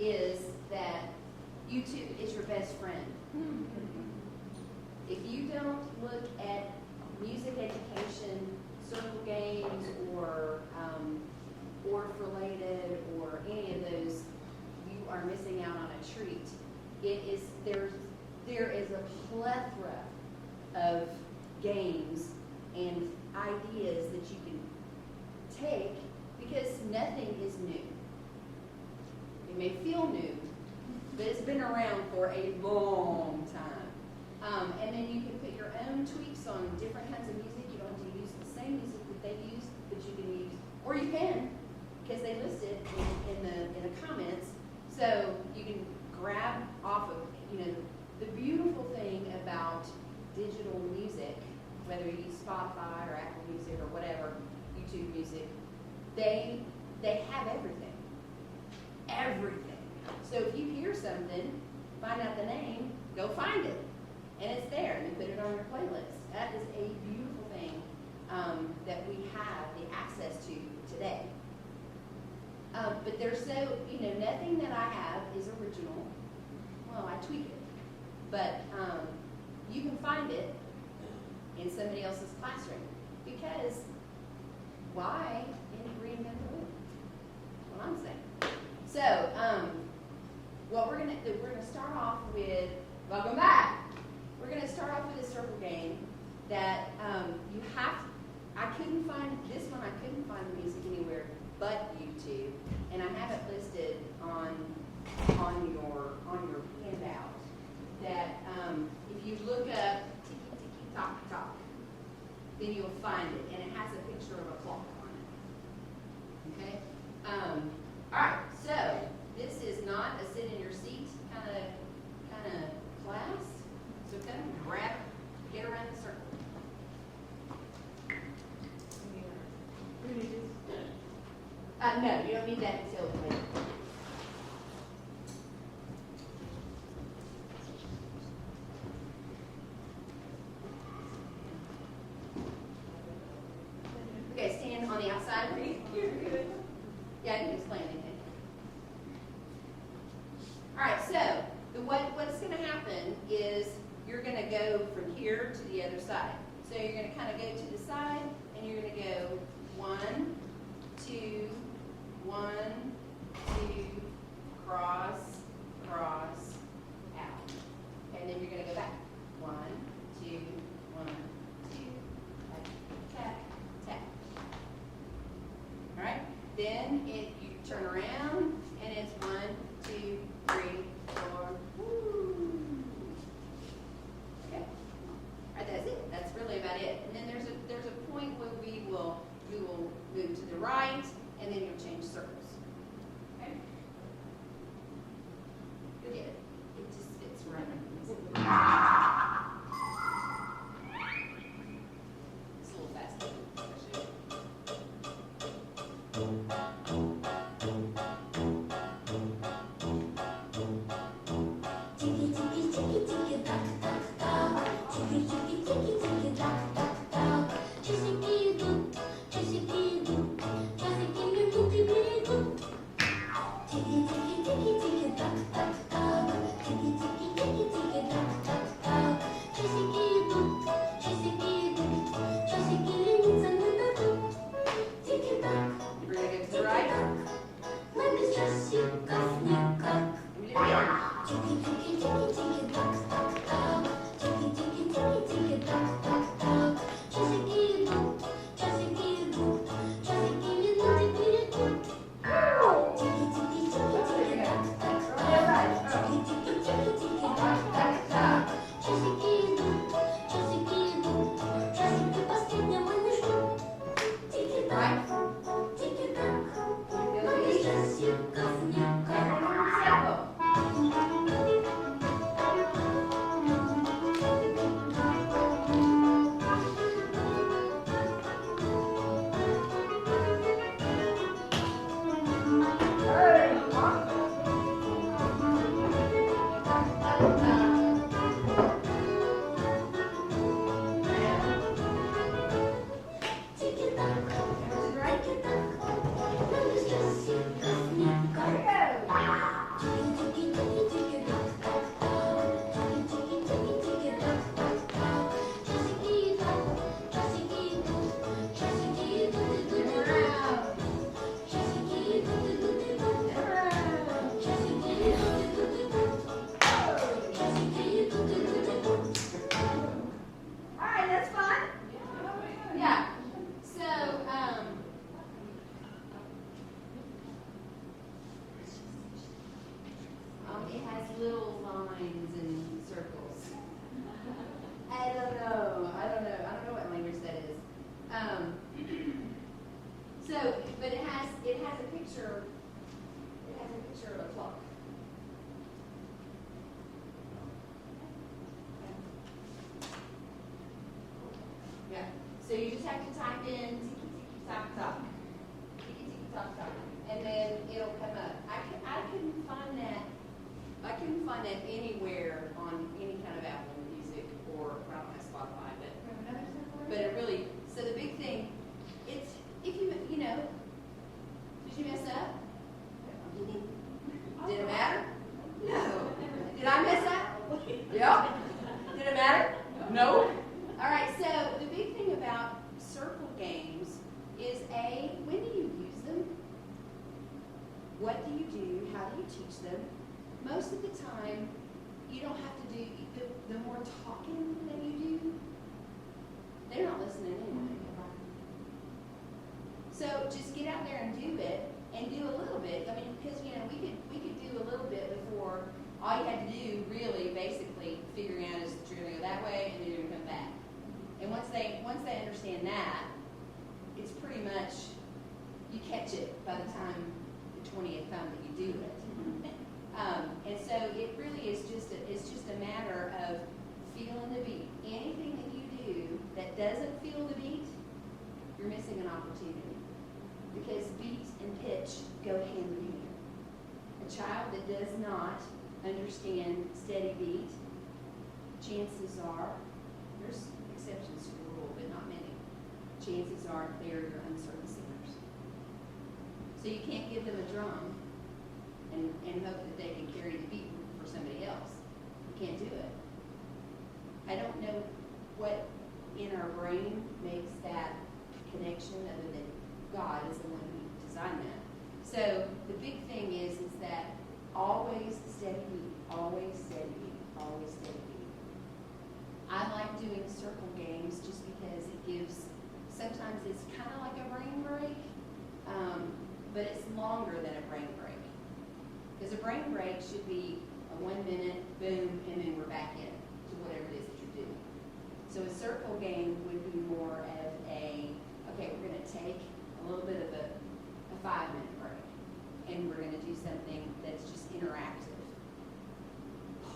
is that YouTube is your best friend. If you don't look at music education, circle games, or related, or any of those, you are missing out on a treat. There is a plethora of games and ideas that you can take, because nothing is new. It may feel new, but it's been around for a long time. And then you can put your own tweaks on different kinds of music. You don't have to use the same music that they use, but you can use, or you can, because they list it in the comments. So you can grab off of, the beautiful thing about digital music, whether you use Spotify or Apple Music or whatever, YouTube Music, they have everything. Everything. So if you hear something, find out the name, go find it. And it's there, and you put it on your playlist. That is a beautiful thing that we have the access to today. But there's nothing that I have is original. Well, I tweak it. But you can find it in somebody else's classroom. Because why reinvent the wheel? That's what I'm saying. So, what we're going to do, we're going to start off with, welcome back. We're going to start off with a circle game that you have, I couldn't find the music anywhere but YouTube, and I have it listed on your handout, that if you look up tiki tiki tock tock, then you'll find it, and it has a picture of a clock on it. Okay? All right, so this is not a sit in your seat kind of class. So kind of grab, get around the circle. No, you don't need that until later. Okay, stand on the outside. Yeah, I didn't explain anything. All right, so what's going to happen is you're going to go from here to the other side. So you're going to kind of go to the side, and you're going to go 1, 2, 1, 2, cross, cross, out. And then you're going to go back. 1, 2, 1, 2, tap, tap. All right? Then you turn around, and it's 1, 2, 3, 4. Woo. Okay. All right, that's it. That's really about it. And then there's a point where we will move to the right, and then you'll change circles. Okay. You'll get it. It just fits right in. It's a little fast. you just have to type in tiki-tiki-tock-tock. Tiki-tiki-tock-tock. And then it'll come up. I couldn't find that. I couldn't find that anywhere on any kind of Apple Music or I don't have Spotify, but it really, so the big thing, it's, if you know, did you mess up? Did it matter? No. Did I mess up? Yeah. Did it matter? No. All right, so the big thing about circle games is when do you use them? What do you do? How do you teach them? Most of the time, you don't have to do, the more talking that you do, they're not listening anyway. So just get out there and do it, and do a little bit. I mean, because, you know, we could do a little bit before, all you had to do, really, basically, figuring out is that you're going to go that way, and then you're going to come back. And once they understand that, it's pretty much, you catch it by the time the 20th time that you do it. And so it really is just a matter of feeling the beat. Anything that you do that doesn't feel the beat, you're missing an opportunity. Because beat and pitch go hand in hand. A child that does not understand steady beat, chances are, there's exceptions to the rule, but not many, chances are they're your uncertain singers. So you can't give them a drum and hope that they can carry the beat for somebody else. You can't do it. I don't know what in our brain makes that connection other than God is the one who designed that. So the big thing is that always steady beat, always steady beat, always steady beat. I like doing circle games just because it gives, sometimes it's kind of like a brain break, but it's longer than a brain break. Because a brain break should be a 1 minute, boom, and then we're back in to whatever it is that you're doing. So a circle game would be more of okay, we're going to take a little bit of a 5-minute break, and we're going to do something that's just interactive.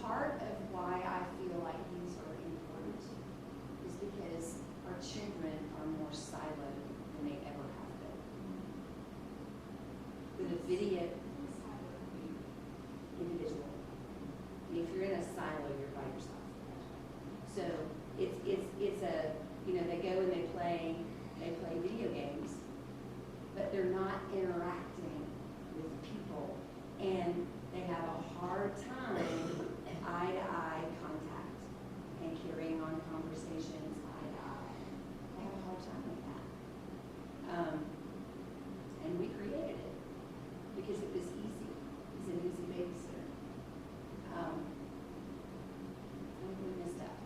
Part of why I feel like these are important is because our children are more siloed than they ever have been. With a video, individual. If you're in a silo, you're by yourself. So it's a, you know, they go and they play video games, but they're not interacting with people, and they have a hard time eye-to-eye contact and carrying on conversations eye-to-eye. They have a hard time with that. And we created it because it was easy. It's an easy babysitter. We messed up.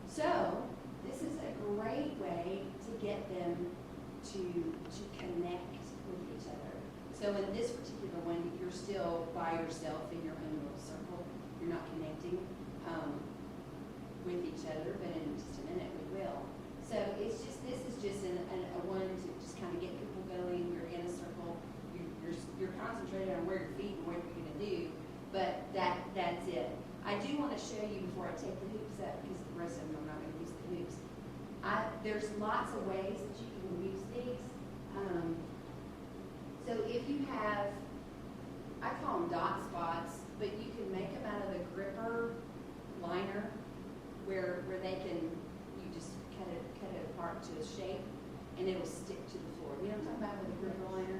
So this is a great way to get them to connect with each other. So in this particular one, you're still by yourself in your own little circle. You're not connecting with each other, but in just a minute we will. So this is just a one to just kind of get people going. You're in a circle. You're concentrated on where your feet and what you're going to do, but that's it. I do want to show you before I take the hoops up, because the rest of them I'm not going to use the hoops. There's lots of ways that you can use these. So if you have, I call them dot spots, but you can make them out of the gripper liner, where they can, you just cut it apart to a shape, and it'll stick to the floor. You know what I'm talking about with a gripper liner?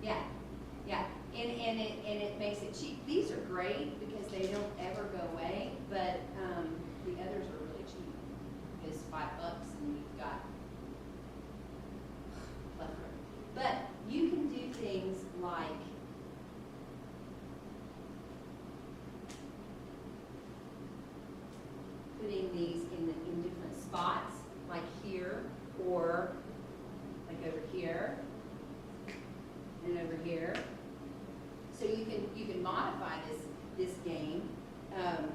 Yeah. And it makes it cheap. These are great because they don't ever go away, but the others are really cheap. It's $5 and you've got plethora. But you can do things like putting these in different spots, like here, or like over here, and over here. So you can modify this game,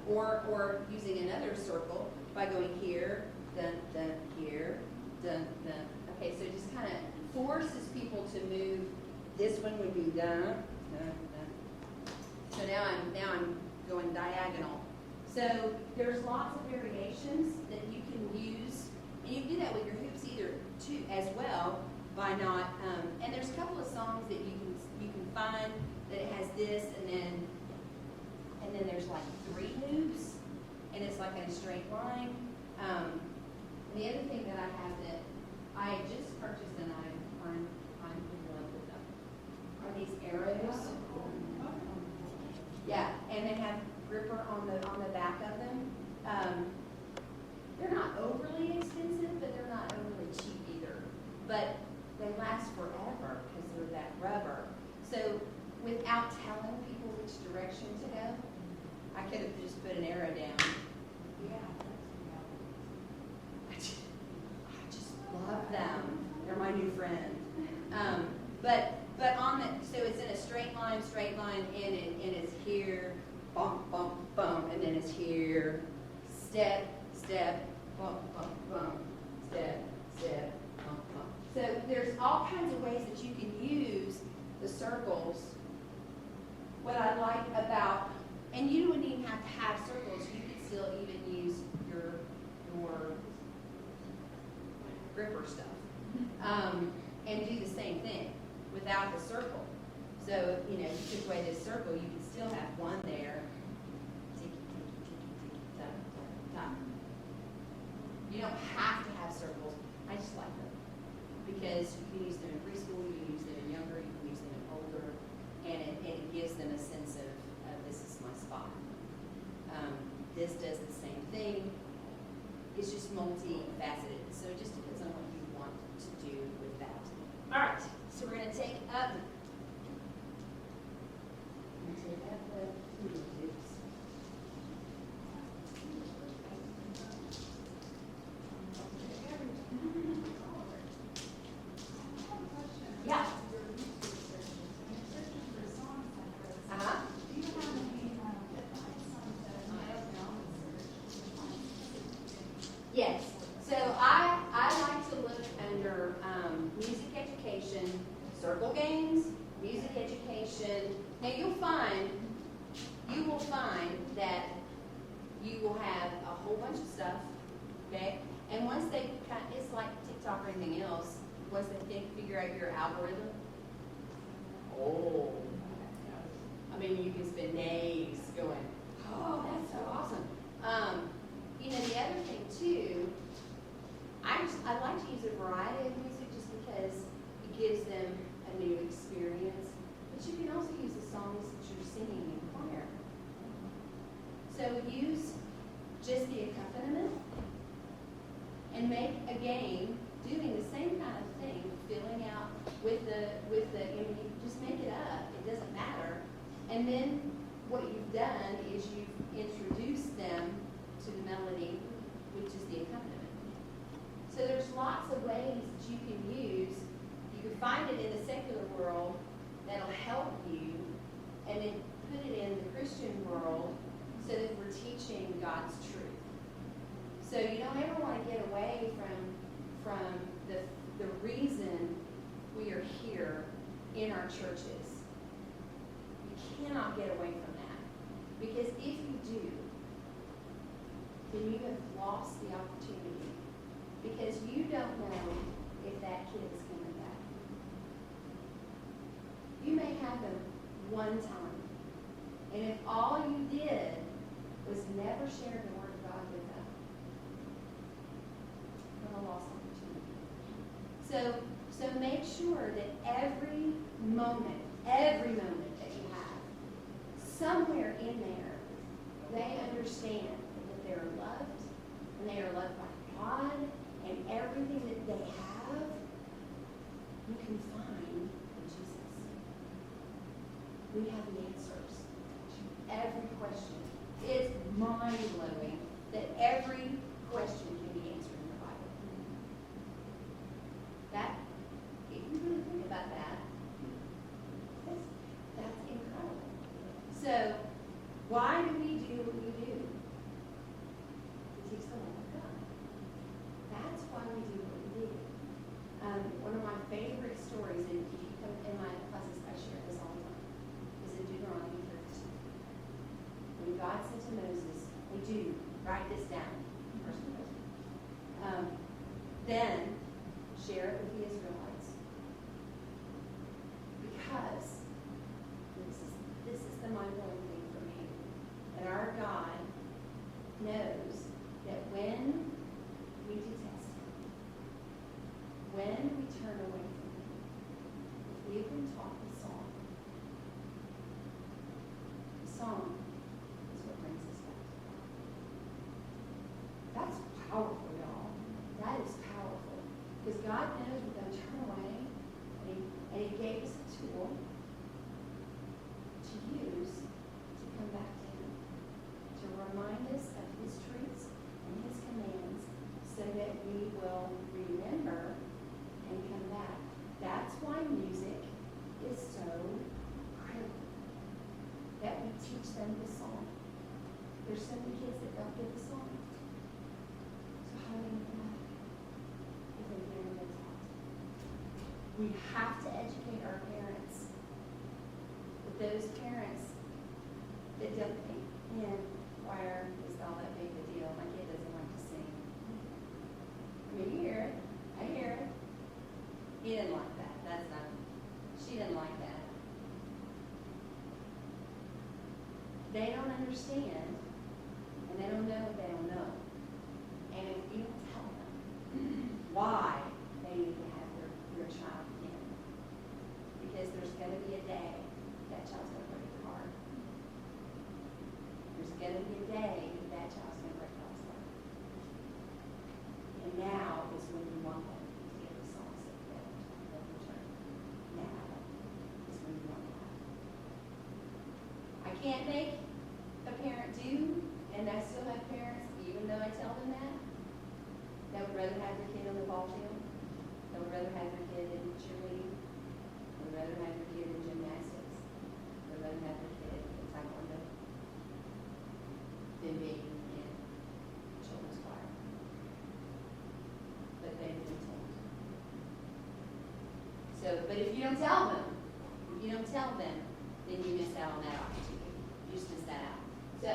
or using another circle by going here, dun, dun, here, dun, dun. Okay, so it just kind of forces people to move. This one would be dun, dun, dun. So now I'm going diagonal. So there's lots of variations that you can use, and you can do that with your hoops either too as well by not. And there's a couple of songs that you can find that it has this, and then there's like 3 hoops, and it's like in a straight line. And the other thing that I have that I just purchased and I'm in love with them are these arrows. Yeah, and they have gripper on the back of them. They're not overly expensive, but they're not overly cheap either. But they last forever because they're that rubber. So without telling people which direction to go, I could have just put an arrow down. Yeah, I just love them. They're my new friend. But on the, so it's in a straight line, and it's here, bump, bump, bump, and then it's here, step, step, bump, bump, bump, step, step, bump, bump. So there's all kinds of ways that you can use the circles. What I like about, and you wouldn't even have to have circles, you could still even use your gripper stuff, and do the same thing without the circle. So, you know, you took away this circle, you can still have one there. Ticky, ticky, ticky, ticky, tap, tap, tap. You don't have to have circles. I just like them because you can use them in preschool, you can use them in younger, you can use them in older, and it gives them a sense of this is my spot. This does the same thing. It's just multifaceted. So it just depends on what you want to do with that. All right. So we're going to take up the hoops. Yeah. Yes. So I like to look under music education, circle games, music education. Now you will find that you will have a whole bunch of stuff, okay? And once they it's like TikTok or anything else, once they figure out your algorithm, I mean, you can spend days going, oh, that's so awesome. You know, the other thing too, I like to use a variety of music just because it gives them a new experience. But you can also use the songs that you're singing in choir. So use just the accompaniment and make a game doing the same kind of thing, filling out with the you just make it up. It doesn't matter. And then what you've done is you've introduced them to the melody, which is the accompaniment. So there's lots of ways that you can use. You can find it in the secular world that'll help you, and then put it in the Christian world so that we're teaching God's truth. So you don't ever want to get away from the reason we are here in our churches. You cannot get away from that. Because if you do, then you have lost the opportunity. Because you don't know if that kid is coming back. You may have them one time. And if all you did was never share the Word of God with them, you have a lost opportunity. So make sure that every moment that you have, somewhere in there, they understand that they're loved, and they are loved by God, and everything that they have, you can find in Jesus. We have the answers to every question. It's mind-blowing that every question can be answered in the Bible. That, if you really think about that, that's incredible. So, why do we do what we do? We teach the love of God. That's why we do what we do. One of my favorite stories, and if you come in my classes, I share this all the time, is in Deuteronomy 32. When God said to Moses, we do Write this down. Person knows. Then share it with the Israelites. Because this is the mind-blowing thing for me. That our God knows that when we detest Him, when we turn away from Him, if we have been taught the song is what brings us back to God. That's powerful, y'all. That is powerful. Because God knows we're going to turn away, and He gave us a tool to use to come back to Him, to remind us of His truths and His commands, so that we will remember and come back. That's why music is so critical, that we teach them the song. There's so many kids that don't get the song. So how are they going to come back if they never been taught? We have to educate our parents. But those parents that don't think, man, choir is all that big a deal. My kid doesn't like to sing. I mean, you hear it. I hear it. He didn't like that. That's not, she didn't like that. They don't understand, and they don't know what they don't know. And if you don't tell them why they need to have your child in, because there's going to be a day that child's going to break your heart. There's going to be a day that child's going to break God's heart. And now is when you want them to get the songs that they'll return. Now is when you want that. I can't make a parent do, and I still have parents, even though I tell them that would rather have their kid on the ball field, that would rather have their kid in cheerleading, that would rather have their kid in gymnastics, that would rather have their kid in taekwondo than being in children's choir. But they've been told. So, but if you don't tell them, then you miss out on that opportunity. You just miss that out. So,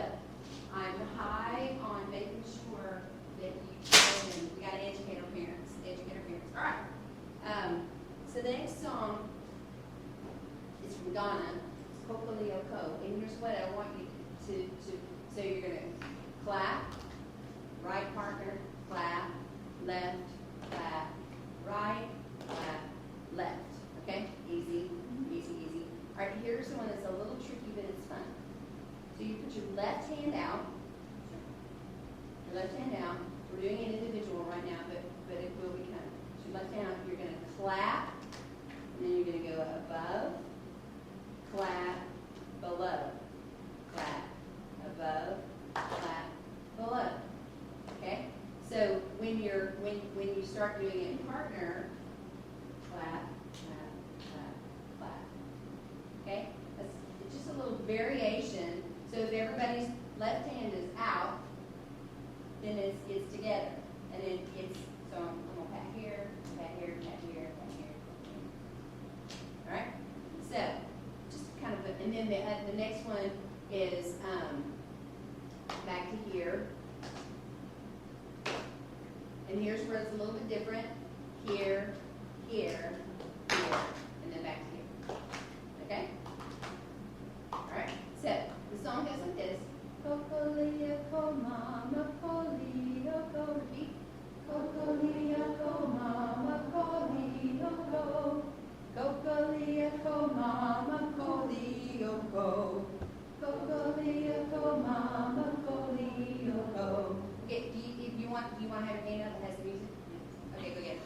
I'm high on making sure that you tell them. We got to educate our parents. All right. So the next song is from Ghana. It's Kokolioko. And here's what I want you to so you're going to clap, right partner, clap, left, clap, right, clap, left. Okay? Easy. All right, here's one that's a little tricky, but it's fun. So you put your left hand out. We're doing an individual right now, but it will become. So your left hand out, you're going to clap, and then you're going to go above, clap, below, clap, above, clap, below. Okay? So when you start doing it in partner, clap, clap, clap, clap. Okay? It's just a little variation. So if everybody's left hand is out, then it's together. And then so I'm going to pat here, pat here, pat here, pat here. All right? So just kind of, and then the next one is back to here. And here's where it's a little bit different. Here, here, here, and then back to here. Okay? All right. So the song goes like this. Kokolioko mama kolioko. Repeat. Kokolioko mama kolioko. Kokolioko mama kolioko. Kokolioko mama kolioko. Okay, do you want to have your hand up that has the music? Okay, go get it.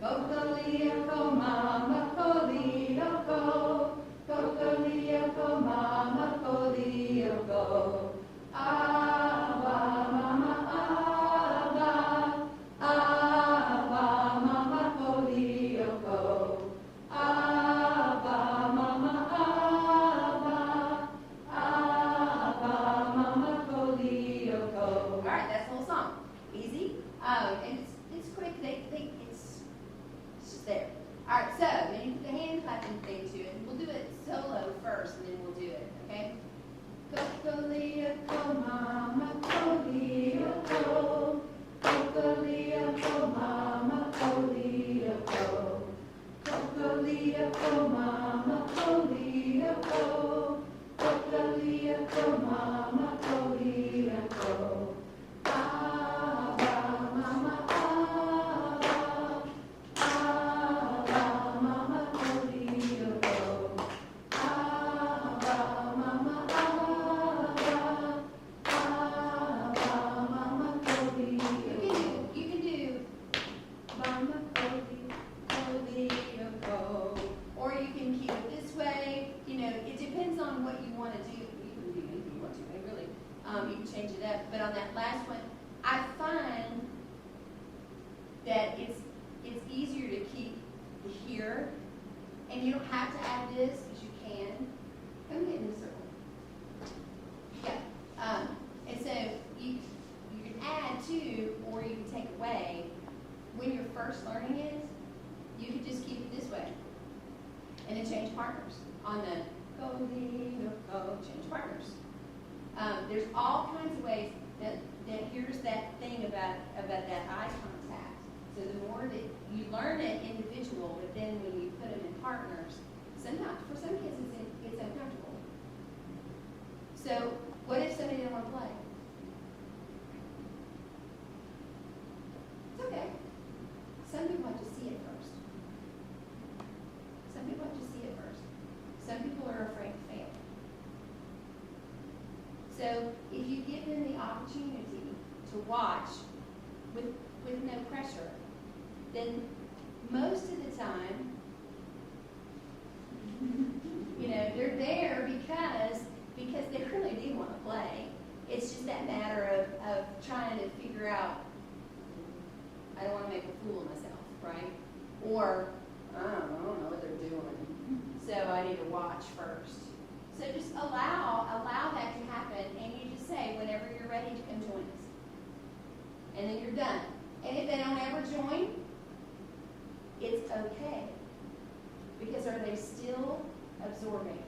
Cocolio, co mama, colio, co. Cocolio, co mama, colio, co. Abba, mama, Abba. Abba, mama, colio, co. Abba, mama, Abba. Abba, mama, colio, co. All right, that's the whole song. Easy. And it's quick. It's just there. All right, so then you put the hand clapping thing to it. We'll do it solo first, and then we'll do it. Okay? Cocolio, co mama, colio, co. Cocolio, co mama, colio, co. Cocolio, co mama, colio, co. Cocolio, co mama, colio, co. Abba, mama, Abba. Abba, mama, colio, co. Abba, mama, Abba. Abba, mama, colio. You can do mama, colio, co. Or you can keep it this way. You know, it depends on what you want to do. You can do anything you want to, really. You can change it up. But on that last one, I find that it's easier to keep here, and you don't have to add this because you can. Come get in the circle. Yeah. And so you can add to, or you can take away. When you're first learning it, you can just keep it this way, and then change partners on the go, change partners. There's all kinds of ways that here's that thing about that eye contact. So the more that you learn it individual, but then when you put them in partners, sometimes for some kids it's uncomfortable. So what if somebody didn't want to play? It's okay. Some people have to see it first. Some people have to see it first. Some people are afraid to fail. So if you give them the opportunity to watch with no pressure, then most of the time, you know, they're there because they really do want to play. It's just that matter of trying to figure out, I don't want to make a fool of myself, right? Or, I don't know what they're doing, so I need to watch first. So just allow that to happen, and you just say, whenever you're ready to come join us. And then you're done. And if they don't ever join, it's okay. Because are they still absorbing?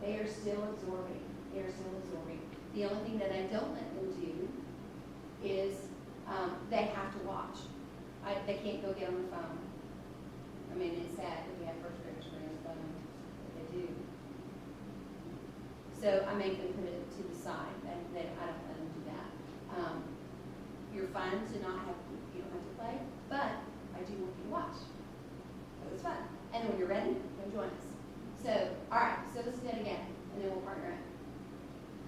They are still absorbing. They are still absorbing. The only thing that I don't let them do is they have to watch. They can't go get on the phone. I mean, it's sad that we have first graders bring on the phone, but they do. So I make them put it to the side. I don't let them do that. You're fine to not have, you don't have to play, but I do want you to watch. So it's fun. And then when you're ready, come join us. So, all right, so let's do that again, and then we'll partner up.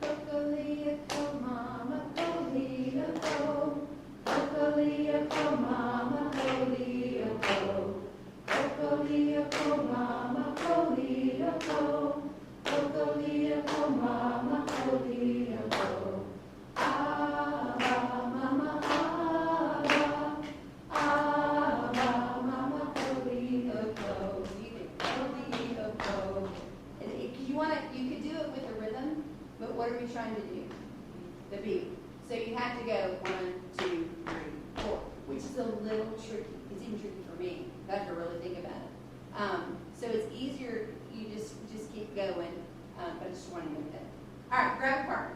Cocolio, co mama, colio, co. Cocolio, co mama, colio, co. Cocolio, co mama, colio, co. Cocolio, co mama, colio, co. Abba, mama, Abba. Abba, mama, colio, co. You can colio, co. You could do it with a rhythm, but what are we trying to do? The beat. So you have to go 1, 2, 3, 4, which is a little tricky. It's even tricky for me. I have to really think about it. So it's easier. You just keep going. But I just want to know that. All right, grab a partner.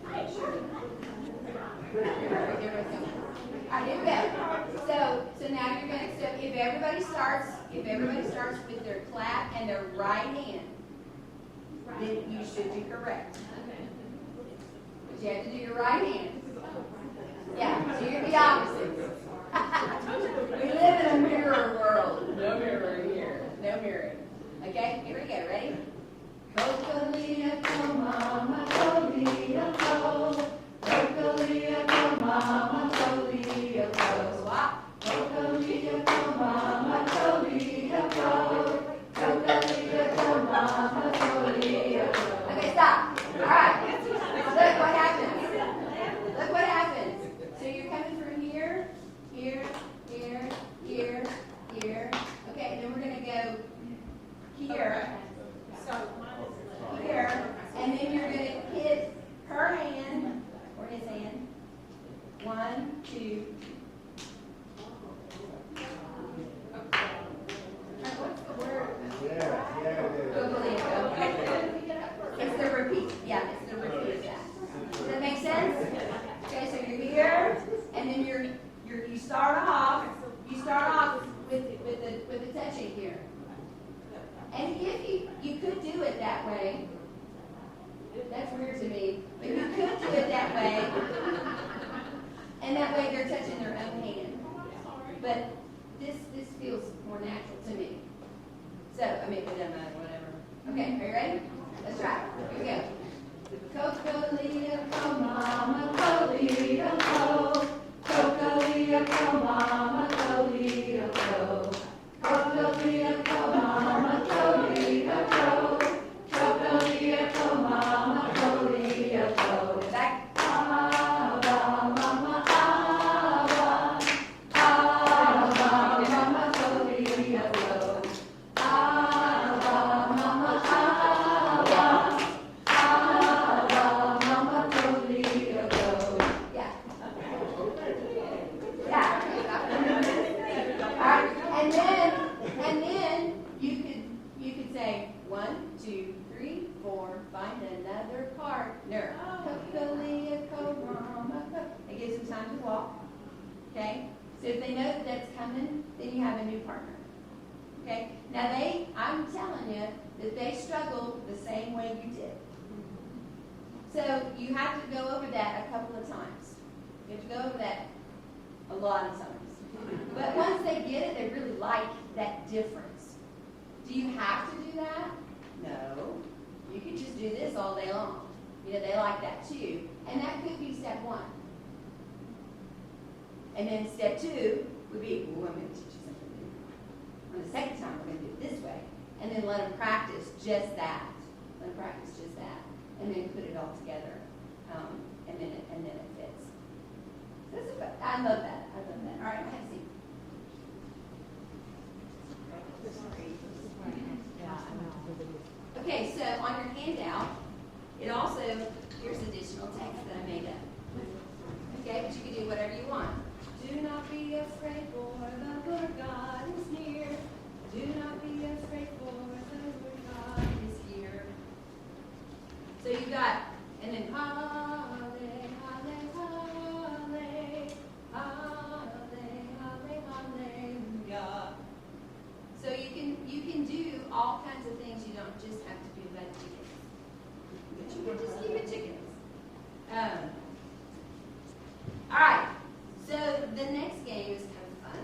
All right, here we go. So now you're going to. So if everybody starts with their clap and their right hand, then you should be correct. But you have to do your right hand. Yeah, so you're the opposite. We live in a mirror world. No mirror here. No mirroring. Okay, here we go. Ready? Cocolio, co mama, colio, co. Cocolio, co mama, colio. two. What's the word? It's the repeat. Yeah, it's the repeat of that. Does that make sense? Okay, so you're here, and then you start off with the touching here. And if you could do it that way, that's weird to me, but you could do it that way, and that way they're touching their own hand. But this feels more natural to me. So, I mean, it doesn't matter, whatever. Okay, are you ready? Let's try it. Here we go. Coca-Cola, co mama, co-leo, co. Coca-Cola, co mama, co-leo, co. Coca-Cola, co mama, co-leo, co. Coca-Cola, co mama, co-leo, co. Back. Abba, mama, Abba. Abba, mama, co-leo, co. Abba, mama, Abba. Abba, mama, co-leo, co. Yeah. Yeah. All right. And then you could say 1, 2, 3, 4, find another partner. Coca-Cola, co-mama, co. It gives them time to walk. Okay? So if they know that that's coming, then you have a new partner. Okay? Now I'm telling you that they struggle the same way you did. So you have to go over that a couple of times. You have to go over that a lot of times. But once they get it, they really like that difference. Do you have to do that? No. You could just do this all day long. You know, they like that too. And that could be step 1. And then step 2 would be, I'm going to teach you something new. On the second time, we're going to do it this way. And then let them practice just that. Let them practice just that. And then put it all together. And then it fits. I love that. All right, have a seat. Okay, so on your handout, it also, here's additional text that I made up. Okay, but you can do whatever you want. Do not be afraid, for the Lord God is near. Do not be afraid, for the Lord God is here. So you got, and then hallelujah. So you can do all kinds of things. You don't just have to do like chickens, but you can just keep it chickens. All right. So the next game is kind of fun.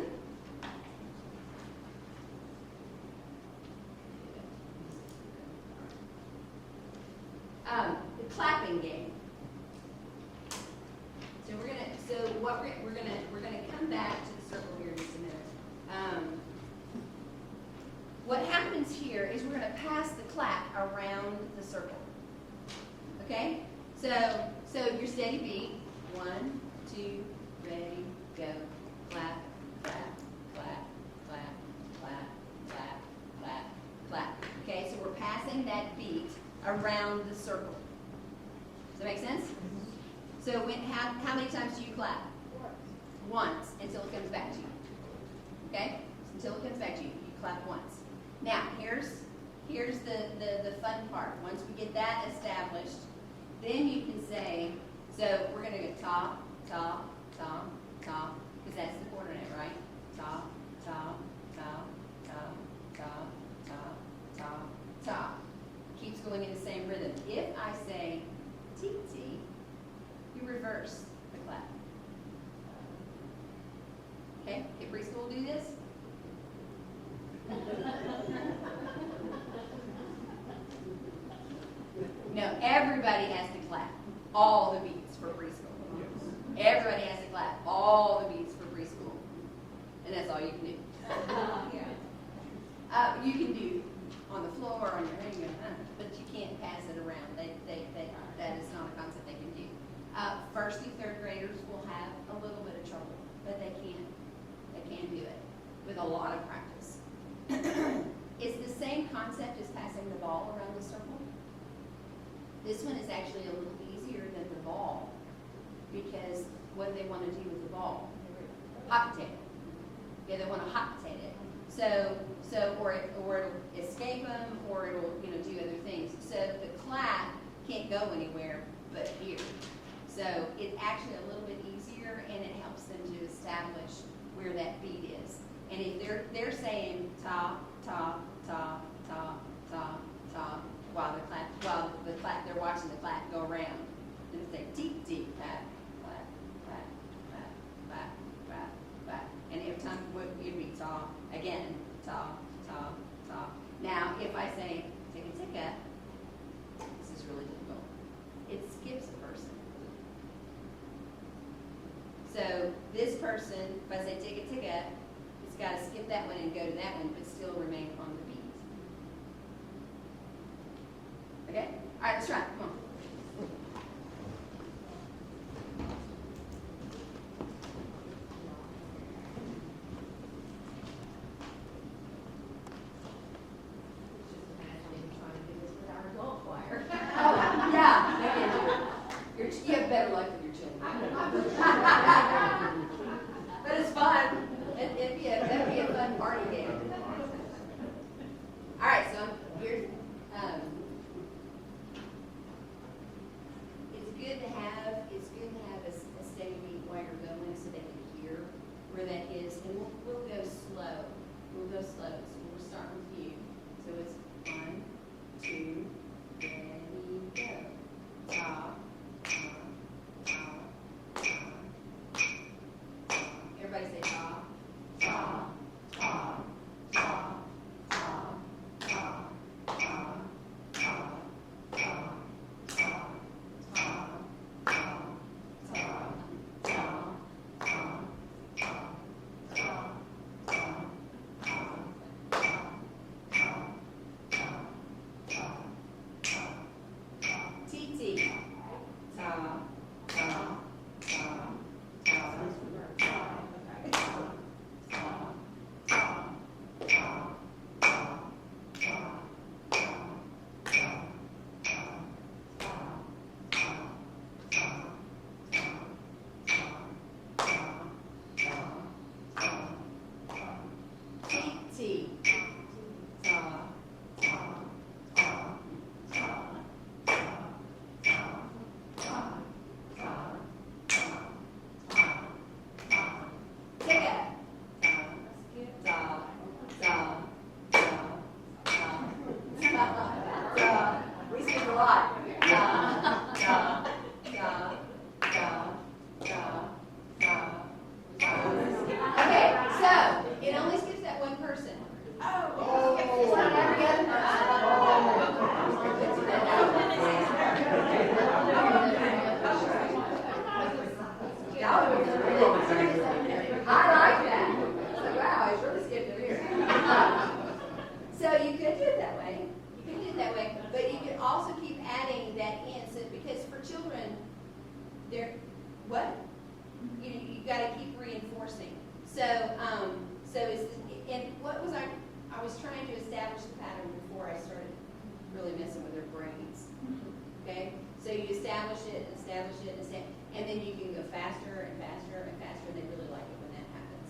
The clapping game. So we're gonna come back to the circle here in just a minute. What happens here is we're gonna pass the clap around the circle. Okay? So your steady beat. 1, 2, ready, go. Clap, clap, clap, clap, clap, clap, clap, clap. Okay, so we're passing that beat around the circle. Does that make sense? So how many times do you clap? Once, until it comes back to you. Okay? Until it comes back to you. You clap once. Now, here's the fun part. Once we get that established, then you can say, so we're going to go top, top, top, top, because that's the quarter note, right? Top, top, top, top, top, top, top, top. Keeps going in the same rhythm. If I say tee-tee, you reverse the clap. Okay, can preschool do this? No, everybody has to clap all the beats for preschool. Everybody has to clap all the beats for preschool. And that's all you can do. You can do on the floor, on your hand, but you can't pass it around. That is not a concept they can do. First through third graders will have a little bit of trouble, but they can do it with a lot of practice. It's the same concept as passing the ball around the circle. This one is actually a little easier than the ball because what do they want to do with the ball? Hot potato. Yeah, they want to hot potato it. Or it'll escape them, or it'll, do other things. So the clap can't go anywhere but here. So it's actually a little bit easier, and it helps them to establish where that beat is. And if they're saying ta, ta, ta, ta, ta, ta, while they're watching the clap go around. And if they deep, deep, clap, clap, clap, clap, clap, clap, clap. And every time it would be ta, again, ta, ta, ta. Now, if I say ticka ticka, this is really difficult. It skips a person. So this person, if I say ticka ticka, it's got to skip that one and go to that one, but still remain on the beat. Okay? All right, let's try it. Come on. You have better luck with your children. But it's fun. That'd be a fun party game. All right, so here's, it's good to have a steady beat while you're going so they can hear where that is. And we'll go slow. We'll go slow. So we'll start with you. So it's 1, 2, ready, go. Ta. Everybody say ta, ta, ta, ta, ta, ta, ta, ta, ta, ta, ta, I was trying to establish the pattern before I started really messing with their brains. Okay? So you establish it, and then you can go faster and faster and faster. They really like it when that happens.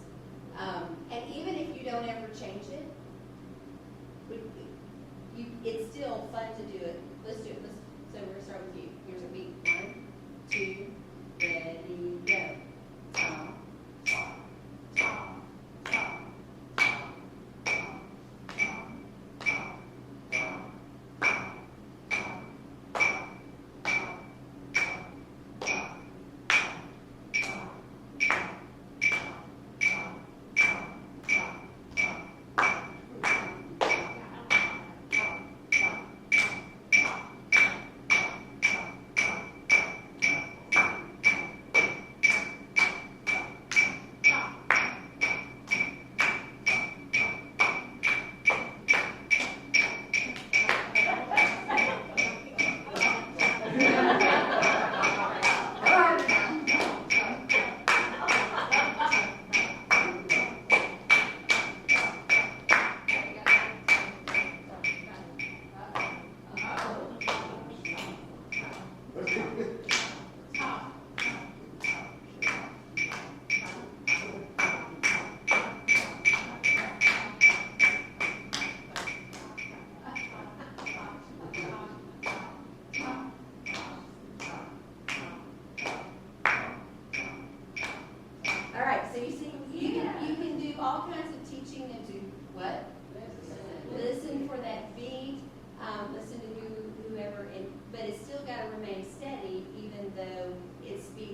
And even if you don't ever change it, it's still fun to do it. Let's do it. So we're going to start with you. Here's a beat. 1, 2, ready, go.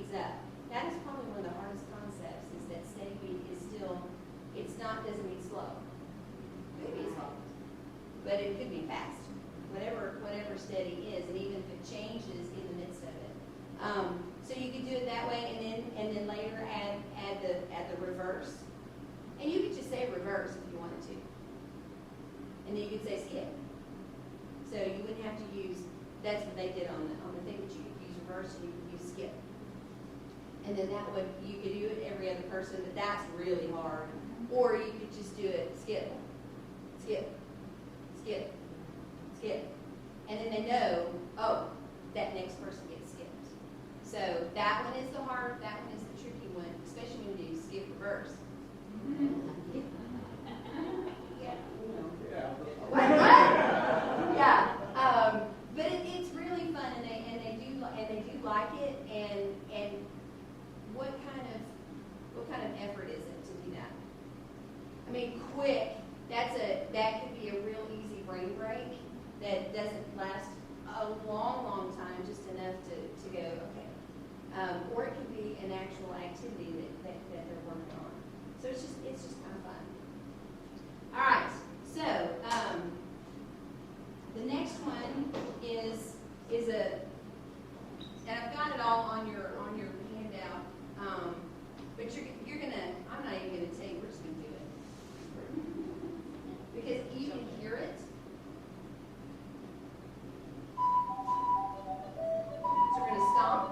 beads up. That is probably one of the hardest concepts, is that steady beat is still, it's not, doesn't mean slow. It could be slow, but it could be fast. Whatever steady is, and even if it changes in the midst of it. So you could do it that way, and then later add the reverse. And you could just say reverse if you wanted to. And then you could say skip. So you wouldn't have to use, that's what they did on the thing, that you could use reverse and you could use skip. And then that would, you could do it every other person, but that's really hard. Or you could just do it skip, skip, skip, skip. And then they know, oh, that next person gets skipped. So that one is the hard, that one is the tricky one, especially when you do skip reverse. Yeah, but it's really fun, and they do like it. And what kind of effort is it to do that? I mean, quick. That could be a real easy brain break that doesn't last a long time, just enough to go okay. Or it can be an actual activity that they're working on. So it's just kind of fun. All right. So the next one is a, and I've got it all on your handout. But you're gonna, I'm not even gonna tell you, we're just gonna do it because you can hear it. So we're gonna stomp.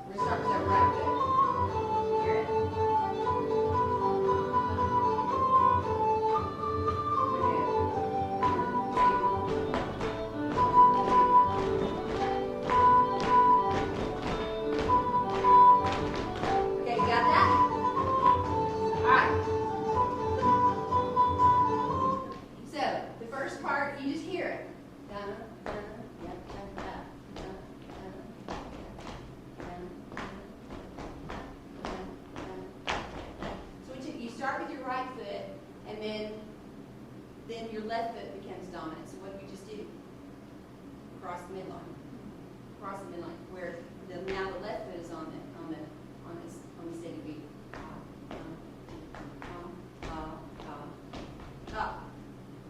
We're gonna start with our right foot. Hear it? Okay, you got that? All right. So the first part, you just hear it. Start with your right foot, and then your left foot becomes dominant. So what do we just do? Cross the midline. Cross the midline. Where now the left foot is on the steady beat.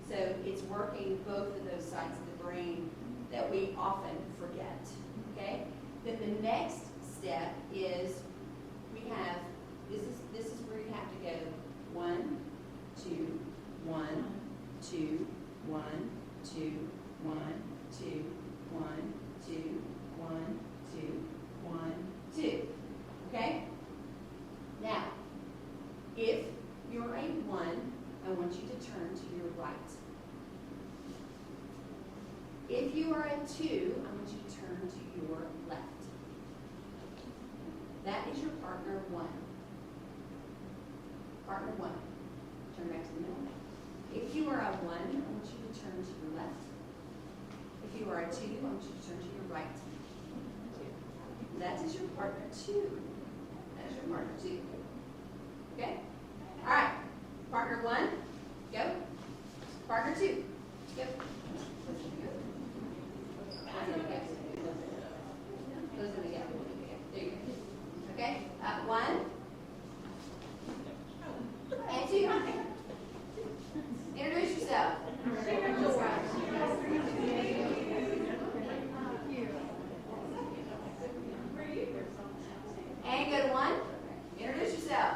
So it's working both of those sides of the brain that we often forget. Okay? Then the next step is we have this is where you have to go 1, 2, 1, 2, 1, 2, 1, 2, 1, 2, 1, 2, 1, 2. Okay? Now, if you're a 1, I want you to turn to your right. If you are a 2, I want you to turn to your left. That is your partner 1. Partner 1. Turn back to the middle. If you are a 1, I want you to turn to your left. If you are a 2, I want you to turn to your right. That is your partner 2. That is your partner 2. Okay? All right. Partner 1, go. Partner 2, go. Those are the go. There you go. Okay? 1 and 2. Introduce yourself. And go to 1. Introduce yourself.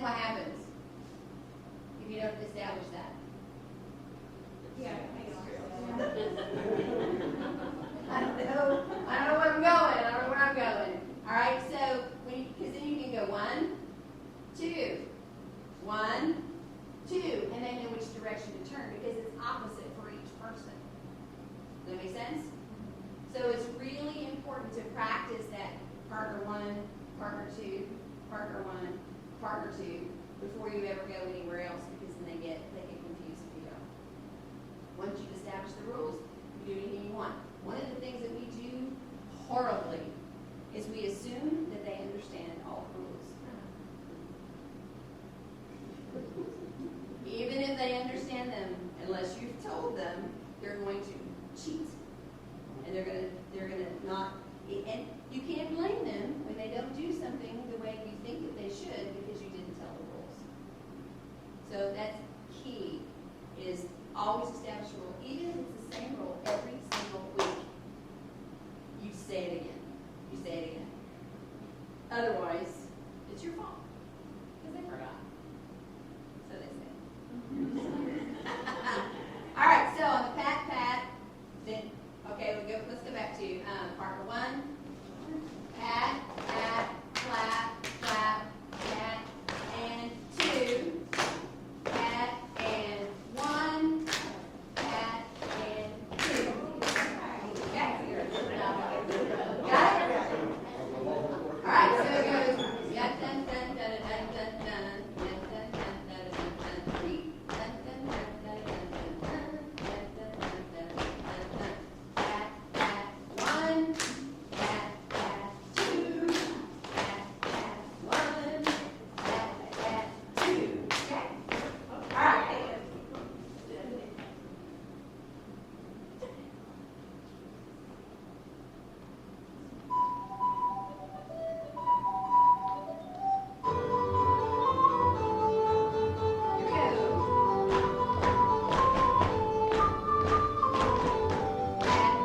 what happens if you don't establish that? Yeah. I don't know where I'm going. I don't know where I'm going. All right, so because then you can go 1, 2, 1, 2, and they know which direction to turn because it's opposite for each person. Does that make sense? So it's really important to practice that partner 1, partner 2, partner 1, partner 2 before you ever go anywhere else because then they get confused if you don't. Once you've established the rules, you do anything you want. One of the things that we do horribly is we assume that they understand all the rules. Even if they understand them, unless you've told them, they're going to cheat. And they're gonna not, and you can't blame them when they don't do something the way you think that they should because you didn't tell the rules. So that's key, is always establish a rule. Even if it's the same rule every single week, you say it again. You say it again. Otherwise, it's your fault because they forgot. So they say. All right, so on the pat, then, okay, let's go back to partner 1. Pat, clap, pat, and 2. Pat and 1. Pat and 2. Okay. Got it? All right, so it goes, yeah, dun, dun, dun, dun, dun, dun, dun, dun, dun, dun, dun, dun, 3. Dun, dun, dun, dun, dun, dun, dun, dun, dun, dun, dun, dun. Pat, 1. Pat, 2. Pat, 1. Pat, 2. Okay. All right. Here we go. Pat,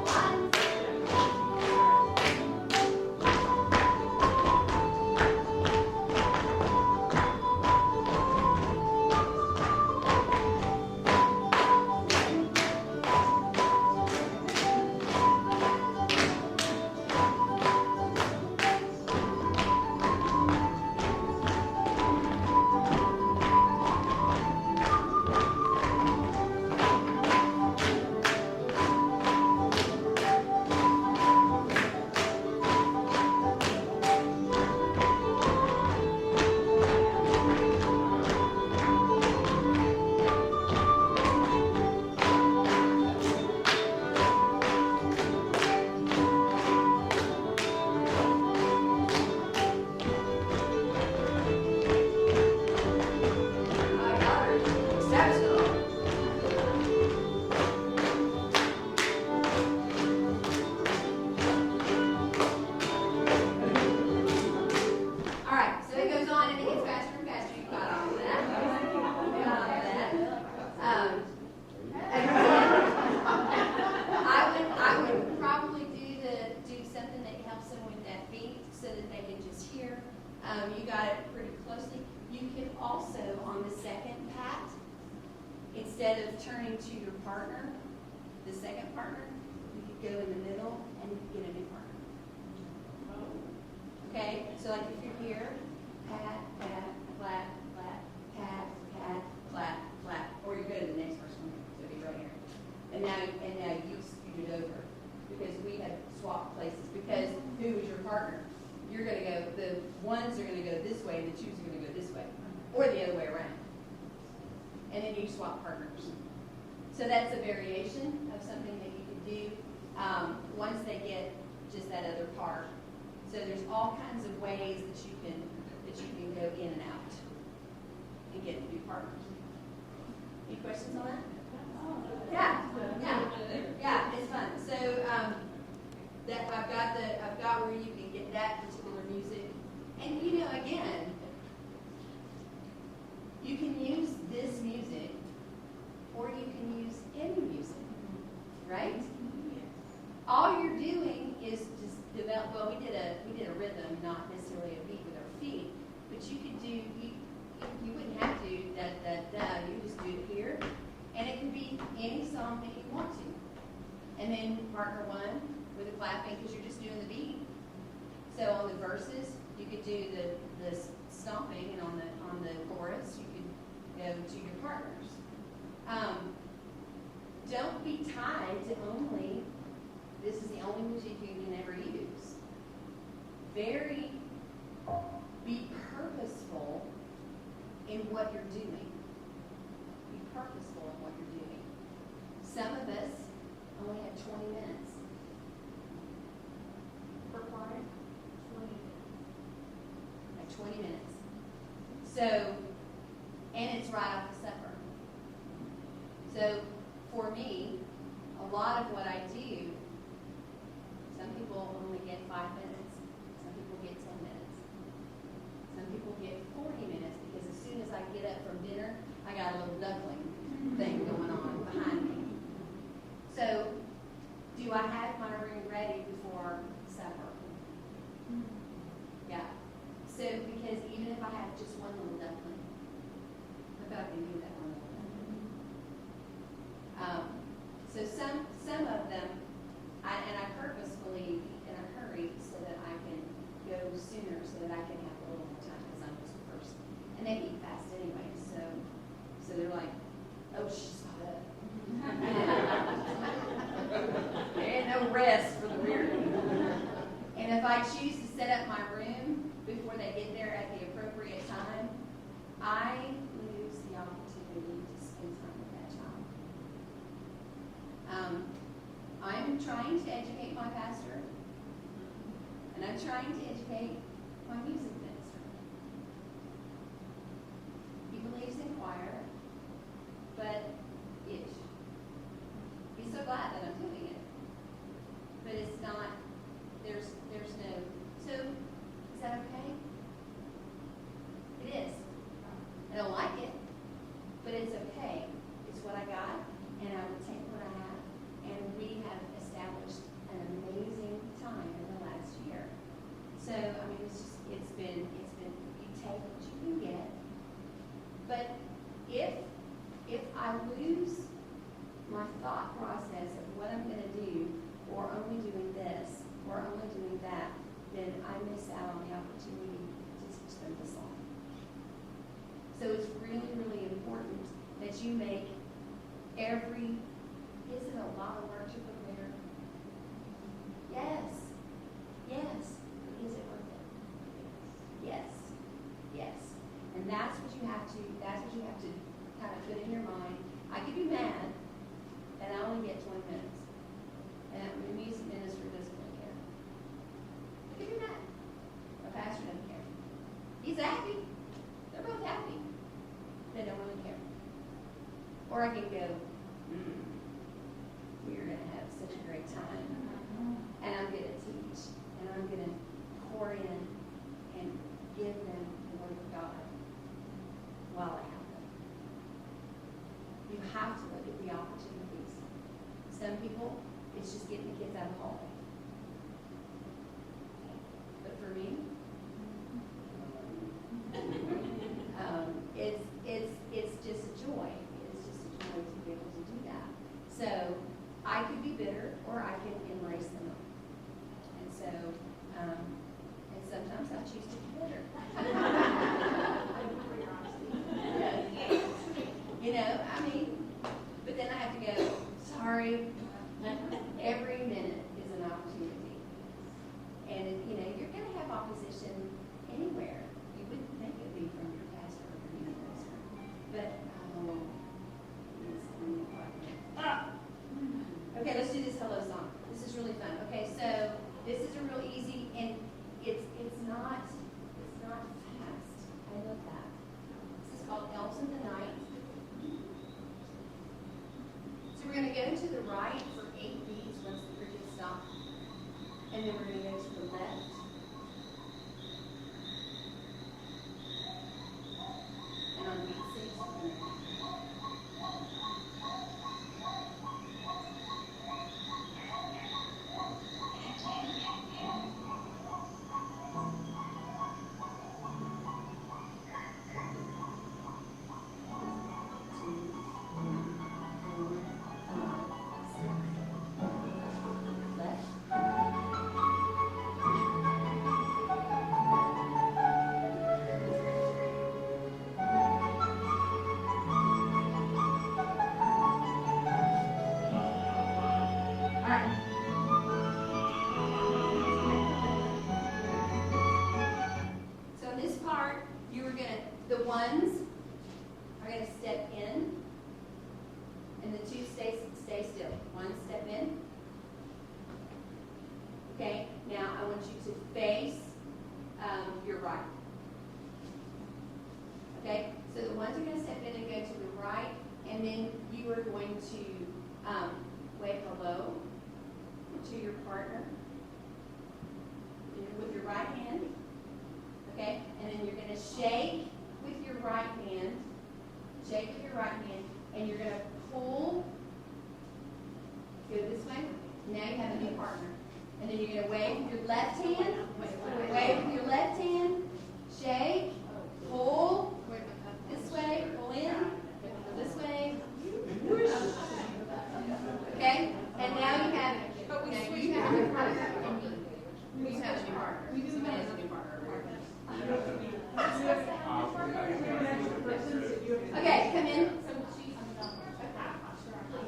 1. Pat, 2. 1. I got her. Exceptional. All right, so it goes on and it gets faster and faster. You got all of that. You got all of that. I would probably do something that helps them with that beat so that they can just hear. You got it pretty closely. You can also, on the second pat, instead of turning to your partner, the second partner, you could go in the middle and you could get a new partner. Okay, so like if you're here, pat, clap, pat, clap, or you go to the next person, so be right here. And now you scoot it over because we have swapped places. Because who is your partner? You're going to go. The ones are going to go this way, and the twos are going to go this way, or the other way around. And then you swap partners. So that's a variation of something that you can do once they get just that other part. So there's all kinds of ways that you can go in and out and get new partners. Any questions on that? Yeah, it's fun. So that I've got where you can get that particular music, and again, you can use this music, or you can use any music, right? All you're doing is just develop. Well, we But you could do, you wouldn't have to do da, da, da, you just do it here. And it can be any song that you want to. And then partner one with the clapping, because you're just doing the beat. So on the verses, you could do the stomping, and on the chorus, you could go to your partners. Don't be tied to only, this is the only music you can ever use. Be purposeful in what you're doing. Be purposeful in what you're doing. Some of us only have 20 minutes. For choir, 20 minutes. Like 20 minutes. So, and it's right off the supper. So, for me, a lot of what I do, some people only get 5 minutes. Some people get 10 minutes. Some people get 40 minutes, because as soon as I get up from dinner, I got a little duckling thing going on behind me. So, do I have my room ready before supper? Yeah. So, because even if I have just one little duckling, I bet I can do that one little duckling. So some of them, I purposefully in a hurry so that I can go sooner, so that I can have a little more time, because I'm just the first. And they eat fast anyway, so they're like, oh, stop it. There ain't no rest for the weary. And if I choose to set up my room before they get there at the appropriate time, I lose the opportunity to spend time with that child. I'm trying to educate my pastor, and I'm trying to educate my music minister. He believes in choir, but ish. He's so glad that I'm doing it. But it's not, there's no, so is that okay? It is. I don't like it, but it's okay. It's what I got, and I will take what I have. And we have established an amazing time in the last year. So, I mean, it's been, you take what you can get. But if I lose my thought process of what I'm going to do, or only doing this, or only doing that, then I miss out on the opportunity to teach them the song. So it's really, really important that you make every, is it a lot of work to prepare? Yes. Yes. But is it worth it? Yes. Yes. And that's what you have to kind of put in your mind. I could be mad that I only get 20 minutes. And the music minister doesn't really care. I could be mad. The pastor doesn't care. He's happy. They're both happy. They don't really care. Or I can go, we're going to have such a great time. And I'm going to teach. And I'm going to pour in and give them the Word of God while I have them. You have to look at the opportunities. Some people, it's just getting the kids out of the hallway. But for me, it's just a joy. It's just a joy to be able to do that. So I could be bitter, or I can embrace them. And so, and sometimes I choose to be bitter. You know, I mean, but then I have to go, sorry, every minute is an want you to face your right. Okay? So the ones are going to step in and go to the right, and then you are going to wave hello to your partner with your right hand. Okay? And then you're going to shake with your right hand. Shake with your right hand, and you're going to pull. Go this way. Now you have a new partner. And then you're going to wave with your left hand. Wave with your left hand. Shake. Pull. This way. Pull in. This way. Whoosh. Okay? And now you have a new partner. You have a new partner. Somebody has a new partner. Okay, come in.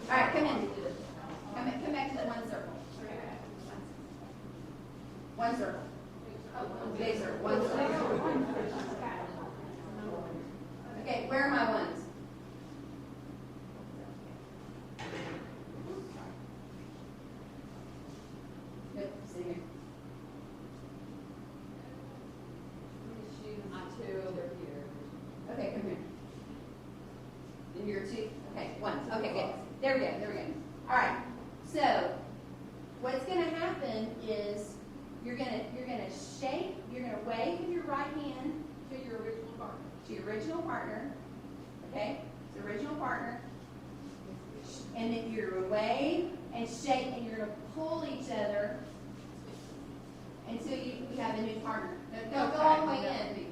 All right, come in. Come back to the one circle. One circle. Big circle. One circle. Okay, where are my ones? Good. Sit here. Okay, come here. And you're two. Okay, one. Okay, good. There we go. There we go. All right. So, what's going to happen is you're gonna shake. You're gonna wave with your right hand to your original partner. To your original partner. Okay. It's the original partner. And then you're gonna wave and shake, and you're gonna pull each other until you have a new partner. Don't go all the way in.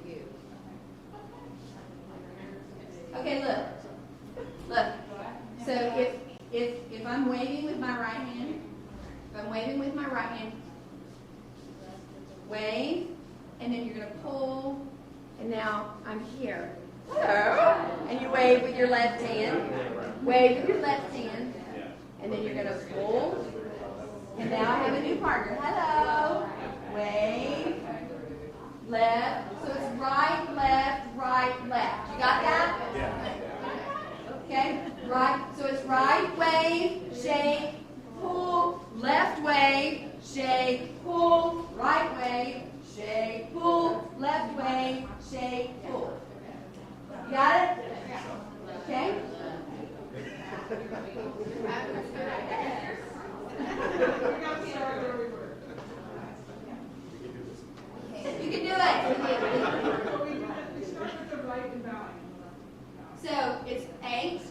Okay, look. So if I'm waving with my right hand, wave, and then you're going to pull, and now I'm here. Hello. And you wave with your left hand. Wave with your left hand, and then you're going to pull, and now I have a new partner. Hello. Wave. Left. So it's right, left, right, left. You got that? Okay? Right. So it's right wave, shake, pull, left wave, shake, pull, right wave, shake, pull, left wave, shake, pull. You got it? Okay? You can do it. So it's 8,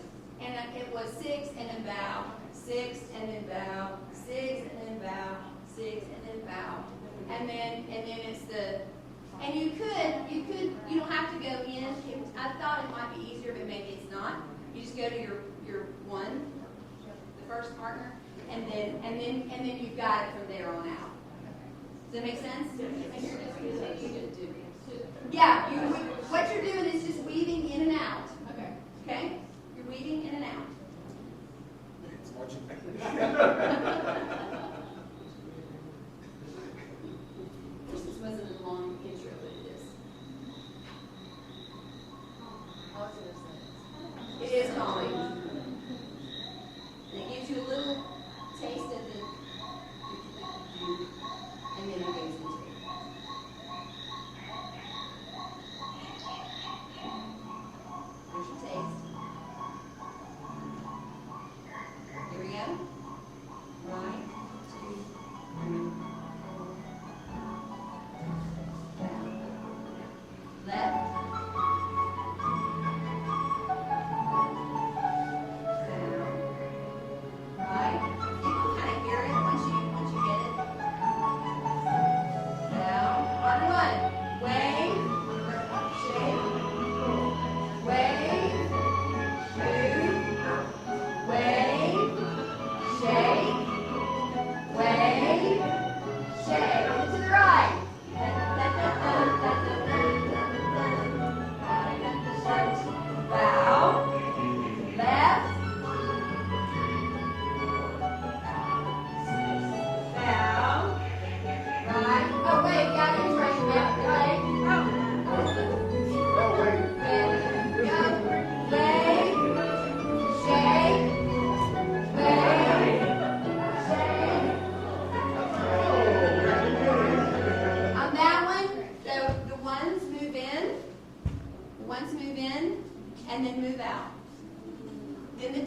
and it was 6, and then bow, 6, and then bow, 6, and then bow, 6, and then bow, and then it's the. And you don't have to go in. I thought it might be easier, but maybe it's not. You just go to your one, the first partner, and then you've got it from there on out. Does that make sense? Yeah, what you're doing is just weaving in and out. Okay? You're weaving in and out. This wasn't a long intro, but it is. It is calming. And it gives you a little taste of the, and then it goes into it.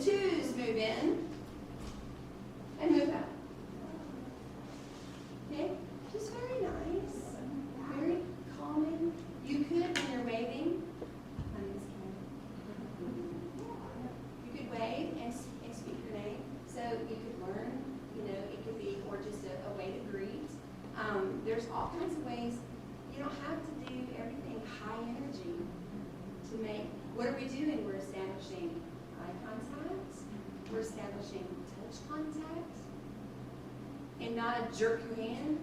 twos move in and move out. Okay? Just very nice. Very calming. You could, when you're waving, my name is Karen. You could wave and speak your name. So you could learn, it could be, or just a way to greet. There's all kinds of ways. You don't have to do everything high energy to make. What are we doing? We're establishing eye contact. We're establishing touch contact. And not a jerk your hand,